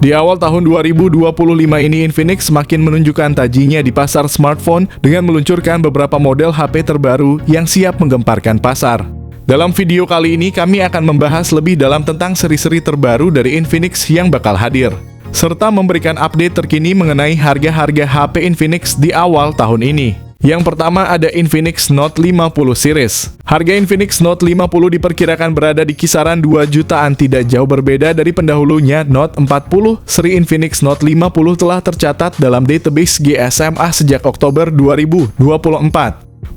Di awal tahun 2025 ini, Infinix semakin menunjukkan tajinya di pasar smartphone dengan meluncurkan beberapa model HP terbaru yang siap menggemparkan pasar. Dalam video kali ini, kami akan membahas lebih dalam tentang seri-seri terbaru dari Infinix yang bakal hadir, serta memberikan update terkini mengenai harga-harga HP Infinix di awal tahun ini. Yang pertama ada Infinix Note 50 series. Harga Infinix Note 50 diperkirakan berada di kisaran 2 jutaan, tidak jauh berbeda dari pendahulunya Note 40. Seri Infinix Note 50 telah tercatat dalam database GSMA sejak Oktober 2024.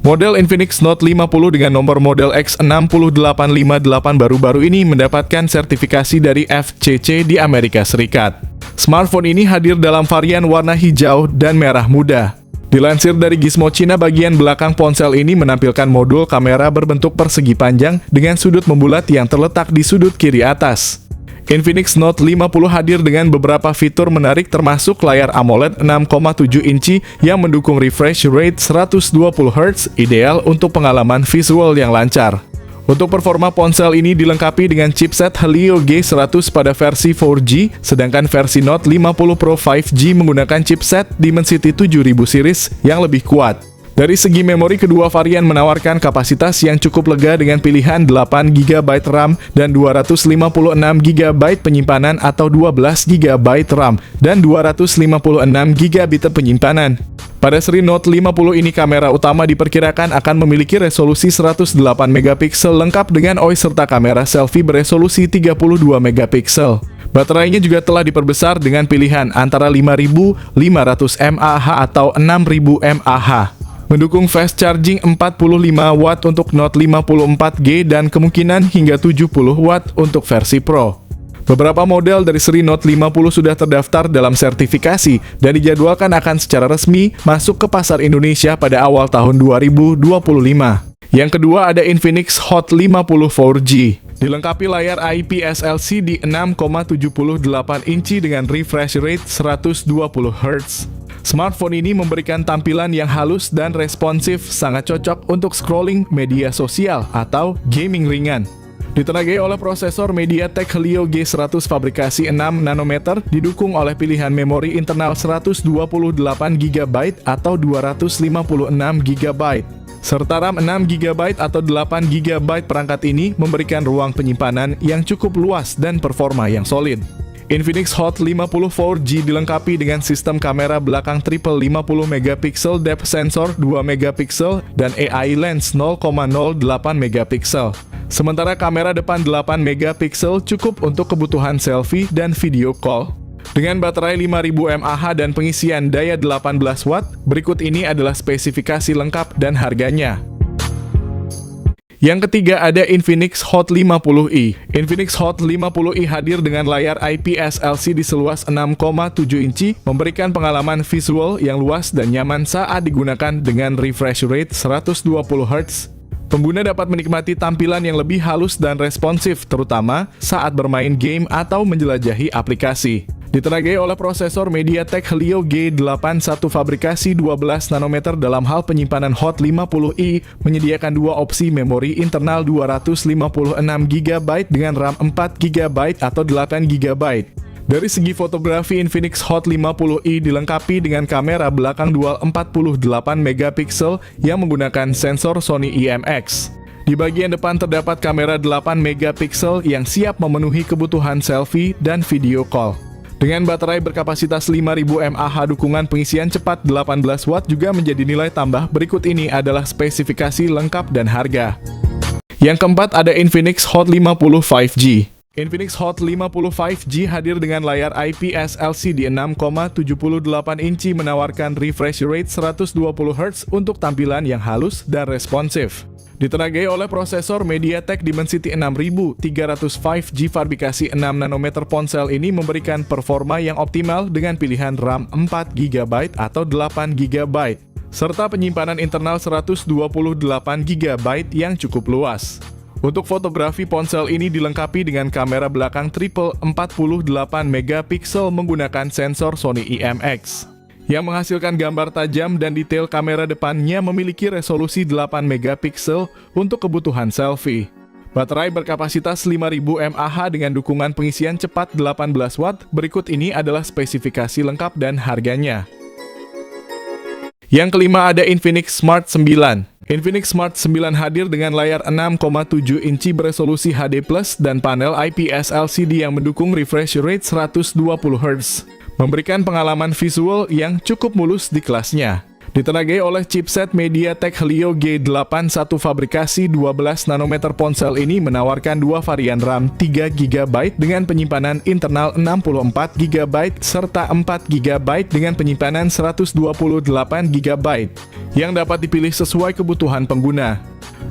Model Infinix Note 50 dengan nomor model X6858 baru-baru ini mendapatkan sertifikasi dari FCC di Amerika Serikat. Smartphone ini hadir dalam varian warna hijau dan merah muda. Dilansir dari Gizmo Cina, bagian belakang ponsel ini menampilkan modul kamera berbentuk persegi panjang dengan sudut membulat yang terletak di sudut kiri atas. Infinix Note 50 hadir dengan beberapa fitur menarik termasuk layar AMOLED 6,7 inci yang mendukung refresh rate 120Hz, ideal untuk pengalaman visual yang lancar. Untuk performa ponsel ini dilengkapi dengan chipset Helio G100 pada versi 4G, sedangkan versi Note 50 Pro 5G menggunakan chipset Dimensity 7000 series yang lebih kuat. Dari segi memori, kedua varian menawarkan kapasitas yang cukup lega dengan pilihan 8GB RAM dan 256GB penyimpanan atau 12GB RAM dan 256GB penyimpanan. Pada seri Note 50 ini, kamera utama diperkirakan akan memiliki resolusi 108MP lengkap dengan OIS serta kamera selfie beresolusi 32MP. Baterainya juga telah diperbesar dengan pilihan antara 5500 mAh atau 6000 mAh. Mendukung fast charging 45 watt untuk Note 50 4G dan kemungkinan hingga 70 watt untuk versi Pro. Beberapa model dari seri Note 50 sudah terdaftar dalam sertifikasi dan dijadwalkan akan secara resmi masuk ke pasar Indonesia pada awal tahun 2025. Yang kedua ada Infinix Hot 50 4G. Dilengkapi layar IPS LCD 6,78 inci dengan refresh rate 120Hz. Smartphone ini memberikan tampilan yang halus dan responsif, sangat cocok untuk scrolling media sosial atau gaming ringan. Ditenagai oleh prosesor MediaTek Helio G100 fabrikasi 6nm, didukung oleh pilihan memori internal 128GB atau 256GB, serta RAM 6GB atau 8GB. Perangkat ini memberikan ruang penyimpanan yang cukup luas dan performa yang solid. Infinix Hot 50 4G dilengkapi dengan sistem kamera belakang triple 50MP, depth sensor 2MP, dan AI lens 0,08MP. Sementara kamera depan 8MP cukup untuk kebutuhan selfie dan video call. Dengan baterai 5000 mAh dan pengisian daya 18W, berikut ini adalah spesifikasi lengkap dan harganya. Yang ketiga ada Infinix Hot 50i. Infinix Hot 50i hadir dengan layar IPS LCD seluas 6,7 inci, memberikan pengalaman visual yang luas dan nyaman saat digunakan dengan refresh rate 120Hz. Pengguna dapat menikmati tampilan yang lebih halus dan responsif, terutama saat bermain game atau menjelajahi aplikasi. Ditenagai oleh prosesor MediaTek Helio G81 fabrikasi 12nm. Dalam hal penyimpanan Hot 50i menyediakan dua opsi memori internal 256GB dengan RAM 4GB atau 8GB. Dari segi fotografi, Infinix Hot 50i dilengkapi dengan kamera belakang dual 48MP yang menggunakan sensor Sony IMX. Di bagian depan terdapat kamera 8MP yang siap memenuhi kebutuhan selfie dan video call. Dengan baterai berkapasitas 5000 mAh, dukungan pengisian cepat 18W juga menjadi nilai tambah. Berikut ini adalah spesifikasi lengkap dan harga. Yang keempat ada Infinix Hot 50 5G. Infinix Hot 50 5G hadir dengan layar IPS LCD 6,78 inci menawarkan refresh rate 120Hz untuk tampilan yang halus dan responsif. Ditenagai oleh prosesor MediaTek Dimensity 6300 5G fabrikasi 6nm, ponsel ini memberikan performa yang optimal dengan pilihan RAM 4GB atau 8GB, serta penyimpanan internal 128GB yang cukup luas. Untuk fotografi, ponsel ini dilengkapi dengan kamera belakang triple 48MP menggunakan sensor Sony IMX. yang menghasilkan gambar tajam dan detail kamera depannya memiliki resolusi 8MP untuk kebutuhan selfie. Baterai berkapasitas 5000 mAh dengan dukungan pengisian cepat 18 Watt. Berikut ini adalah spesifikasi lengkap dan harganya. Yang kelima ada Infinix Smart 9. Infinix Smart 9 hadir dengan layar 6,7 inci beresolusi HD+, dan panel IPS LCD yang mendukung refresh rate 120 Hz. Memberikan pengalaman visual yang cukup mulus di kelasnya. Ditenagai oleh chipset MediaTek Helio G8, satu fabrikasi 12 nanometer ponsel ini menawarkan dua varian RAM 3 GB dengan penyimpanan internal 64 GB serta 4 GB dengan penyimpanan 128 GB yang dapat dipilih sesuai kebutuhan pengguna.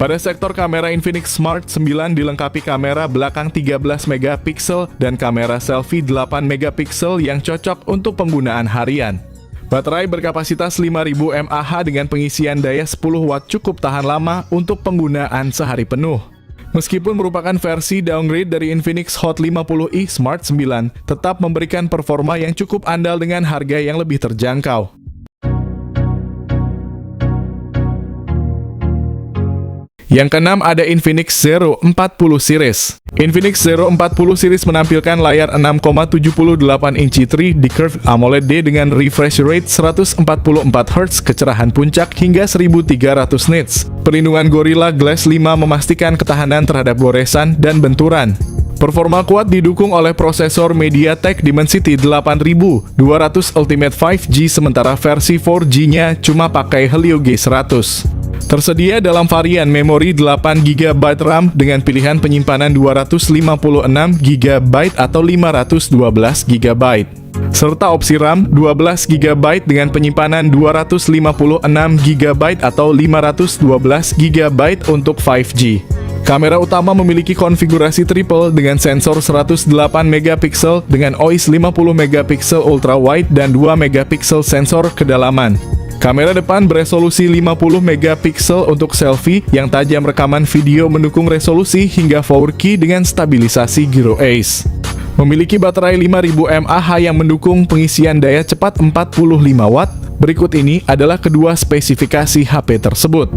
Pada sektor kamera, Infinix Smart 9 dilengkapi kamera belakang 13 MP dan kamera selfie 8 MP yang cocok untuk penggunaan harian. Baterai berkapasitas 5000 mAh dengan pengisian daya 10 Watt cukup tahan lama untuk penggunaan sehari penuh. Meskipun merupakan versi downgrade dari Infinix Hot 50i, Smart 9 tetap memberikan performa yang cukup andal dengan harga yang lebih terjangkau. Yang keenam ada Infinix Zero 40 series. Infinix Zero 40 series menampilkan layar 6,78 inci 3D Curved AMOLED dengan refresh rate 144 Hz, kecerahan puncak hingga 1300 nits. Perlindungan Gorilla Glass 5 memastikan ketahanan terhadap goresan dan benturan. Performa kuat didukung oleh prosesor MediaTek Dimensity 8200 Ultimate 5G, sementara versi 4G-nya cuma pakai Helio G100. Tersedia dalam varian memori 8 GB RAM dengan pilihan penyimpanan 256 GB atau 512 GB, serta opsi RAM 12 GB dengan penyimpanan 256 GB atau 512 GB untuk 5G. Kamera utama memiliki konfigurasi triple dengan sensor 108 MP dengan OIS 50 MP ultra wide dan 2 MP sensor kedalaman. Kamera depan beresolusi 50 MP untuk selfie yang tajam, rekaman video mendukung resolusi hingga 4K dengan stabilisasi Gyro Ace. Memiliki baterai 5000 mAh yang mendukung pengisian daya cepat 45 Watt. Berikut ini adalah kedua spesifikasi HP tersebut.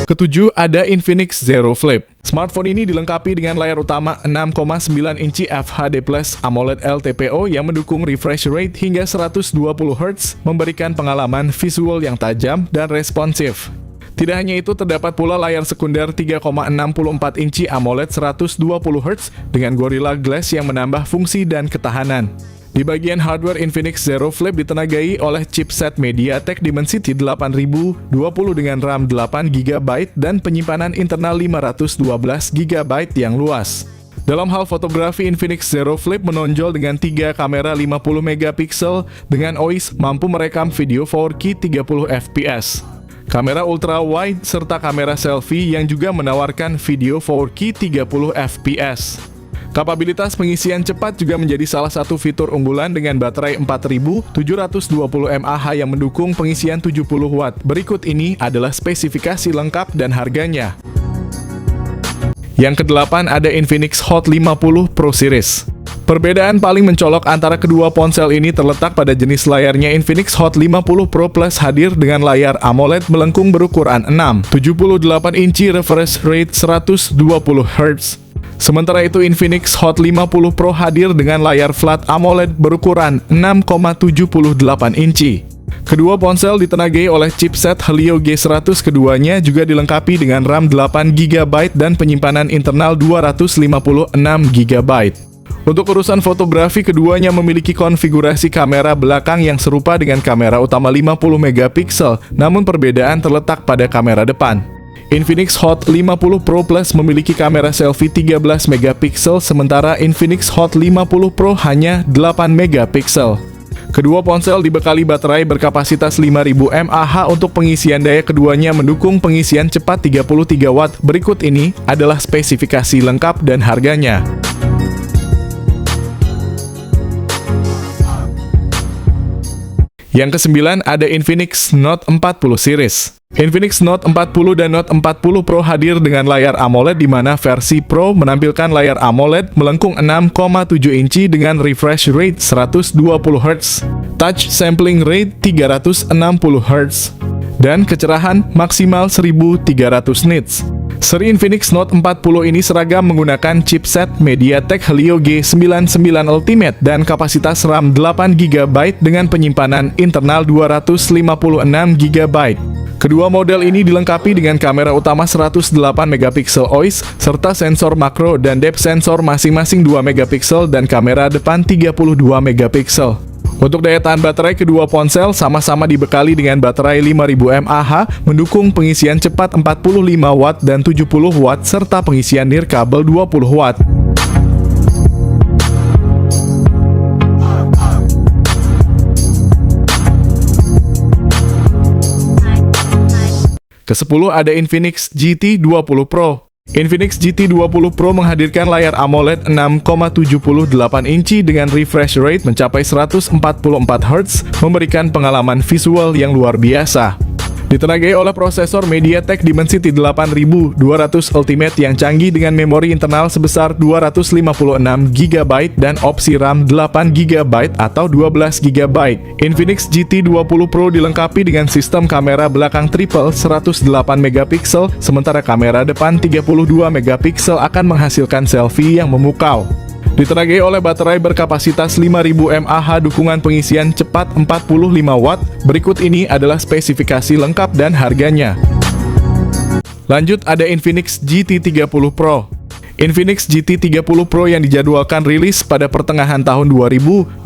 Ketujuh ada Infinix Zero Flip. Smartphone ini dilengkapi dengan layar utama 6,9 inci FHD+ AMOLED LTPO yang mendukung refresh rate hingga 120 Hz, memberikan pengalaman visual yang tajam dan responsif. Tidak hanya itu, terdapat pula layar sekunder 3,64 inci AMOLED 120 Hz dengan Gorilla Glass yang menambah fungsi dan ketahanan. Di bagian hardware, Infinix Zero Flip ditenagai oleh chipset MediaTek Dimensity 8020 dengan RAM 8 GB dan penyimpanan internal 512 GB yang luas. Dalam hal fotografi, Infinix Zero Flip menonjol dengan 3 kamera 50 MP dengan OIS mampu merekam video 4K 30 fps. Kamera ultra wide serta kamera selfie yang juga menawarkan video 4K 30 fps. Kapabilitas pengisian cepat juga menjadi salah satu fitur unggulan dengan baterai 4720 mAh yang mendukung pengisian 70 Watt. Berikut ini adalah spesifikasi lengkap dan harganya. Yang kedelapan ada Infinix Hot 50 Pro Series. Perbedaan paling mencolok antara kedua ponsel ini terletak pada jenis layarnya. Infinix Hot 50 Pro Plus hadir dengan layar AMOLED melengkung berukuran 6,78 inci refresh rate 120 Hz. Sementara itu, Infinix Hot 50 Pro hadir dengan layar flat AMOLED berukuran 6,78 inci. Kedua ponsel ditenagai oleh chipset Helio G100, keduanya juga dilengkapi dengan RAM 8 GB dan penyimpanan internal 256 GB. Untuk urusan fotografi, keduanya memiliki konfigurasi kamera belakang yang serupa dengan kamera utama 50 MP, namun perbedaan terletak pada kamera depan. Infinix Hot 50 Pro Plus memiliki kamera selfie 13 MP, sementara Infinix Hot 50 Pro hanya 8 MP. Kedua ponsel dibekali baterai berkapasitas 5000 mAh untuk pengisian daya, keduanya mendukung pengisian cepat 33 Watt. Berikut ini adalah spesifikasi lengkap dan harganya. Yang kesembilan ada Infinix Note 40 series. Infinix Note 40 dan Note 40 Pro hadir dengan layar AMOLED, di mana versi Pro menampilkan layar AMOLED melengkung 6,7 inci dengan refresh rate 120 Hz, touch sampling rate 360 Hz. dan kecerahan maksimal 1300 nits. Seri Infinix Note 40 ini seragam menggunakan chipset MediaTek Helio G99 Ultimate dan kapasitas RAM 8GB dengan penyimpanan internal 256GB. Kedua model ini dilengkapi dengan kamera utama 108MP OIS serta sensor makro dan depth sensor masing-masing 2MP dan kamera depan 32MP. Untuk daya tahan baterai, kedua ponsel sama-sama dibekali dengan baterai 5000 mAh, mendukung pengisian cepat 45 Watt dan 70 Watt serta pengisian nirkabel 20 Watt. Ke-10 ada Infinix GT 20 Pro. Infinix GT 20 Pro menghadirkan layar AMOLED 6,78 inci dengan refresh rate mencapai 144 Hz, memberikan pengalaman visual yang luar biasa. Ditenagai oleh prosesor MediaTek Dimensity 8200 Ultimate yang canggih dengan memori internal sebesar 256GB dan opsi RAM 8GB atau 12GB. Infinix GT 20 Pro dilengkapi dengan sistem kamera belakang triple 108MP, sementara kamera depan 32MP akan menghasilkan selfie yang memukau. Ditenagai oleh baterai berkapasitas 5000 mAh dukungan pengisian cepat 45 Watt. Berikut ini adalah spesifikasi lengkap dan harganya. Lanjut ada Infinix GT 30 Pro. Infinix GT 30 Pro yang dijadwalkan rilis pada pertengahan tahun 2025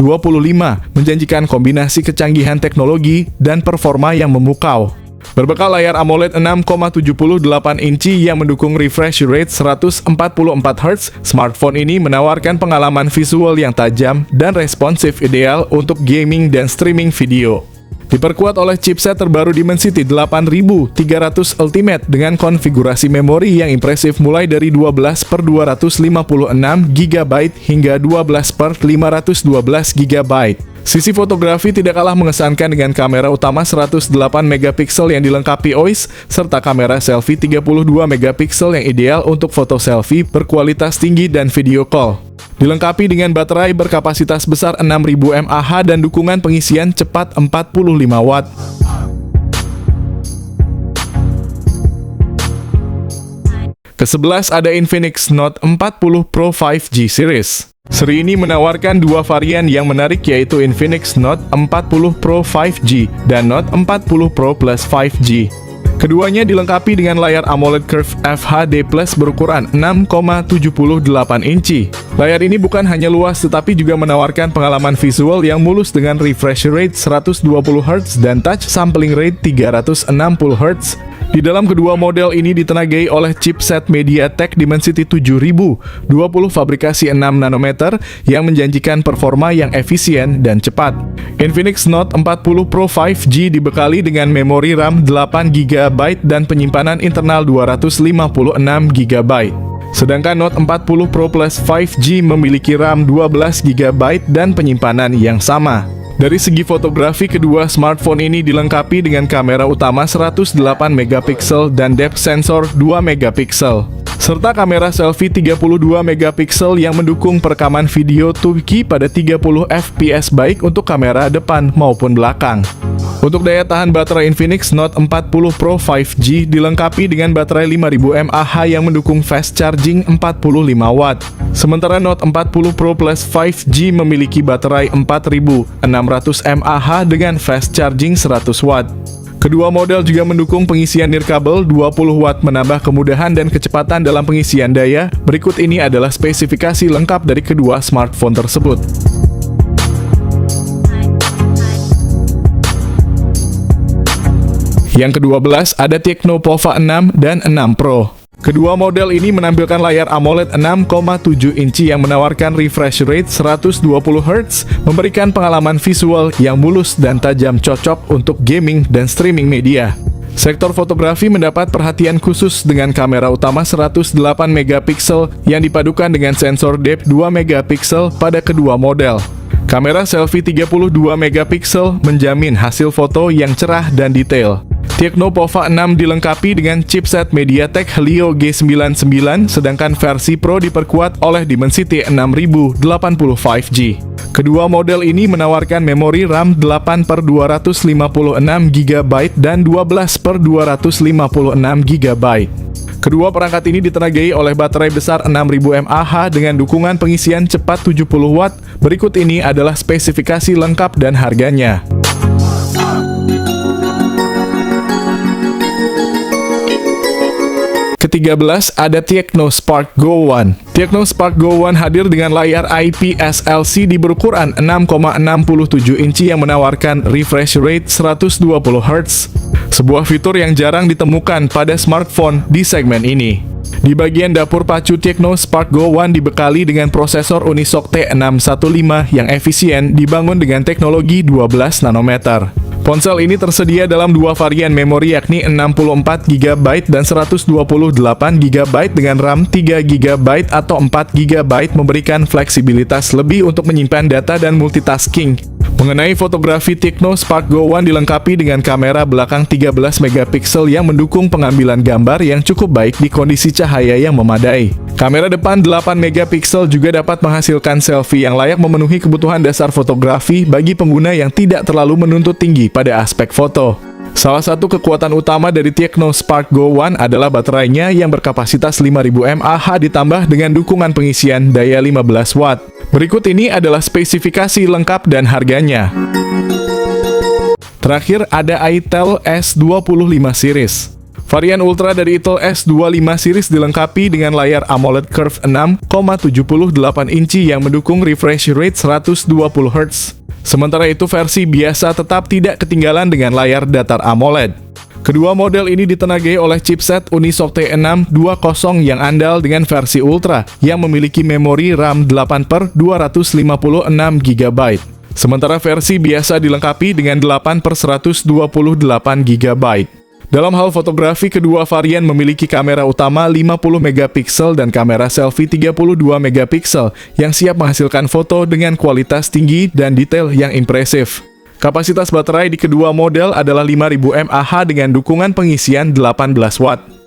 menjanjikan kombinasi kecanggihan teknologi dan performa yang memukau. Berbekal layar AMOLED 6,78 inci yang mendukung refresh rate 144 Hz, smartphone ini menawarkan pengalaman visual yang tajam dan responsif ideal untuk gaming dan streaming video. Diperkuat oleh chipset terbaru Dimensity 8300 Ultimate dengan konfigurasi memori yang impresif mulai dari 12/256GB hingga 12/512GB. Sisi fotografi tidak kalah mengesankan dengan kamera utama 108MP yang dilengkapi OIS, serta kamera selfie 32MP yang ideal untuk foto selfie berkualitas tinggi dan video call. Dilengkapi dengan baterai berkapasitas besar 6000 mAh dan dukungan pengisian cepat 45 Watt. Ke-11 ada Infinix Note 40 Pro 5G Series. Seri ini menawarkan dua varian yang menarik, yaitu Infinix Note 40 Pro 5G dan Note 40 Pro Plus 5G. Keduanya dilengkapi dengan layar AMOLED Curve FHD Plus berukuran 6,78 inci. Layar ini bukan hanya luas tetapi juga menawarkan pengalaman visual yang mulus dengan refresh rate 120Hz dan touch sampling rate 360Hz. Di dalam kedua model ini ditenagai oleh chipset MediaTek Dimensity 7020 fabrikasi 6 nanometer yang menjanjikan performa yang efisien dan cepat. Infinix Note 40 Pro 5G dibekali dengan memori RAM 8GB dan penyimpanan internal 256GB. Sedangkan Note 40 Pro Plus 5G memiliki RAM 12GB dan penyimpanan yang sama. Dari segi fotografi, kedua smartphone ini dilengkapi dengan kamera utama 108MP dan depth sensor 2MP, serta kamera selfie 32MP yang mendukung perekaman video 2K pada 30fps baik untuk kamera depan maupun belakang. Untuk daya tahan baterai, Infinix Note 40 Pro 5G dilengkapi dengan baterai 5000 mAh yang mendukung fast charging 45 Watt. Sementara Note 40 Pro Plus 5G memiliki baterai 4600 mAh dengan fast charging 100 Watt. Kedua model juga mendukung pengisian nirkabel 20 Watt, menambah kemudahan dan kecepatan dalam pengisian daya. Berikut ini adalah spesifikasi lengkap dari kedua smartphone tersebut. Yang ke-12 ada Tecno Pova 6 dan 6 Pro. Kedua model ini menampilkan layar AMOLED 6,7 inci yang menawarkan refresh rate 120Hz, memberikan pengalaman visual yang mulus dan tajam, cocok untuk gaming dan streaming media. Sektor fotografi mendapat perhatian khusus dengan kamera utama 108MP yang dipadukan dengan sensor depth 2MP pada kedua model. Kamera selfie 32MP menjamin hasil foto yang cerah dan detail. Tecno Pova 6 dilengkapi dengan chipset MediaTek Helio G99, sedangkan versi Pro diperkuat oleh Dimensity 6080 5G. Kedua model ini menawarkan memori RAM 8/256 GB dan 12/256 GB. Kedua perangkat ini ditenagai oleh baterai besar 6000 mAh dengan dukungan pengisian cepat 70 Watt. Berikut ini adalah spesifikasi lengkap dan harganya. Ke-13 ada Tecno Spark Go One. Tecno Spark Go One hadir dengan layar IPS LCD berukuran 6,67 inci yang menawarkan refresh rate 120 Hz. Sebuah fitur yang jarang ditemukan pada smartphone di segmen ini. Di bagian dapur pacu, Tecno Spark Go One dibekali dengan prosesor Unisoc T615 yang efisien dibangun dengan teknologi 12 nanometer. Ponsel ini tersedia dalam dua varian memori yakni 64 GB dan 128 GB dengan RAM 3 GB atau 4 GB memberikan fleksibilitas lebih untuk menyimpan data dan multitasking. Mengenai fotografi, Tecno Spark Go One dilengkapi dengan kamera belakang 13 megapiksel yang mendukung pengambilan gambar yang cukup baik di kondisi cahaya yang memadai. Kamera depan 8 megapiksel juga dapat menghasilkan selfie yang layak memenuhi kebutuhan dasar fotografi bagi pengguna yang tidak terlalu menuntut tinggi pada aspek foto. Salah satu kekuatan utama dari Tecno Spark Go One adalah baterainya yang berkapasitas 5000 mAh ditambah dengan dukungan pengisian daya 15 Watt. Berikut ini adalah spesifikasi lengkap dan harganya. Terakhir ada Itel S25 series. Varian Ultra dari Itel S25 series dilengkapi dengan layar AMOLED Curve 6,78 inci yang mendukung refresh rate 120 Hz. Sementara itu versi biasa tetap tidak ketinggalan dengan layar datar AMOLED. Kedua model ini ditenagai oleh chipset Unisoc T620 yang andal dengan versi Ultra yang memiliki memori RAM 8/256 GB. Sementara versi biasa dilengkapi dengan 8/128 GB. Dalam hal fotografi, kedua varian memiliki kamera utama 50 megapiksel dan kamera selfie 32 megapiksel yang siap menghasilkan foto dengan kualitas tinggi dan detail yang impresif. Kapasitas baterai di kedua model adalah 5000 mAh dengan dukungan pengisian 18 Watt.